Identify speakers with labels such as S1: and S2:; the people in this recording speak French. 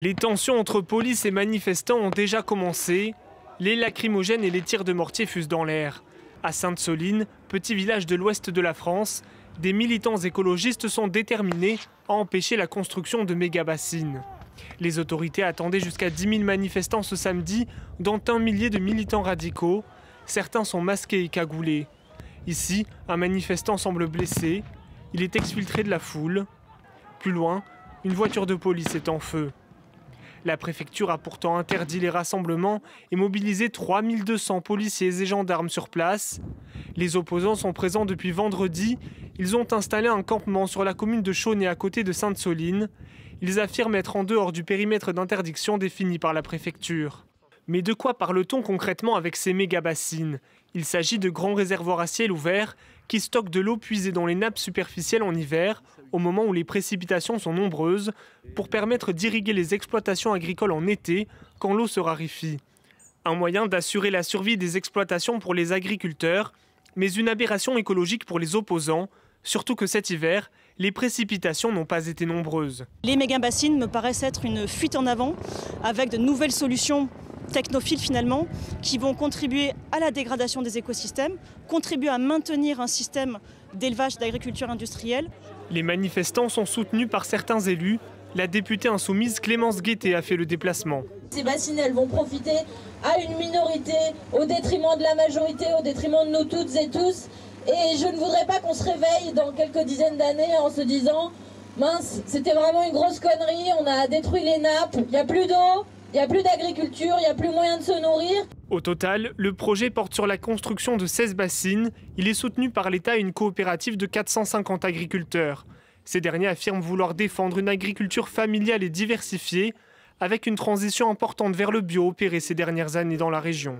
S1: Les tensions entre police et manifestants ont déjà commencé. Les lacrymogènes et les tirs de mortier fusent dans l'air. À Sainte-Soline, petit village de l'ouest de la France, des militants écologistes sont déterminés à empêcher la construction de méga-bassines. Les autorités attendaient jusqu'à 10 000 manifestants ce samedi, dont un millier de militants radicaux. Certains sont masqués et cagoulés. Ici, un manifestant semble blessé. Il est exfiltré de la foule. Plus loin, une voiture de police est en feu. La préfecture a pourtant interdit les rassemblements et mobilisé 3200 policiers et gendarmes sur place. Les opposants sont présents depuis vendredi. Ils ont installé un campement sur la commune de Chauny à côté de Sainte-Soline. Ils affirment être en dehors du périmètre d'interdiction défini par la préfecture. Mais de quoi parle-t-on concrètement avec ces méga-bassines? Il s'agit de grands réservoirs à ciel ouvert qui stockent de l'eau puisée dans les nappes superficielles en hiver, au moment où les précipitations sont nombreuses, pour permettre d'irriguer les exploitations agricoles en été, quand l'eau se raréfie. Un moyen d'assurer la survie des exploitations pour les agriculteurs, mais une aberration écologique pour les opposants, surtout que cet hiver, les précipitations n'ont pas été nombreuses.
S2: Les méga-bassines me paraissent être une fuite en avant, avec de nouvelles solutions technophiles finalement, qui vont contribuer à la dégradation des écosystèmes, contribuer à maintenir un système d'élevage d'agriculture industrielle.
S1: Les manifestants sont soutenus par certains élus. La députée insoumise Clémence Guettet a fait le déplacement.
S3: Ces bassines, elles vont profiter à une minorité au détriment de la majorité, au détriment de nous toutes et tous. Et je ne voudrais pas qu'on se réveille dans quelques dizaines d'années en se disant « Mince, c'était vraiment une grosse connerie, on a détruit les nappes, il n'y a plus d'eau, il n'y a plus d'agriculture, il n'y a plus moyen de se nourrir. »
S1: Au total, le projet porte sur la construction de 16 bassines. Il est soutenu par l'État et une coopérative de 450 agriculteurs. Ces derniers affirment vouloir défendre une agriculture familiale et diversifiée, avec une transition importante vers le bio opérée ces dernières années dans la région.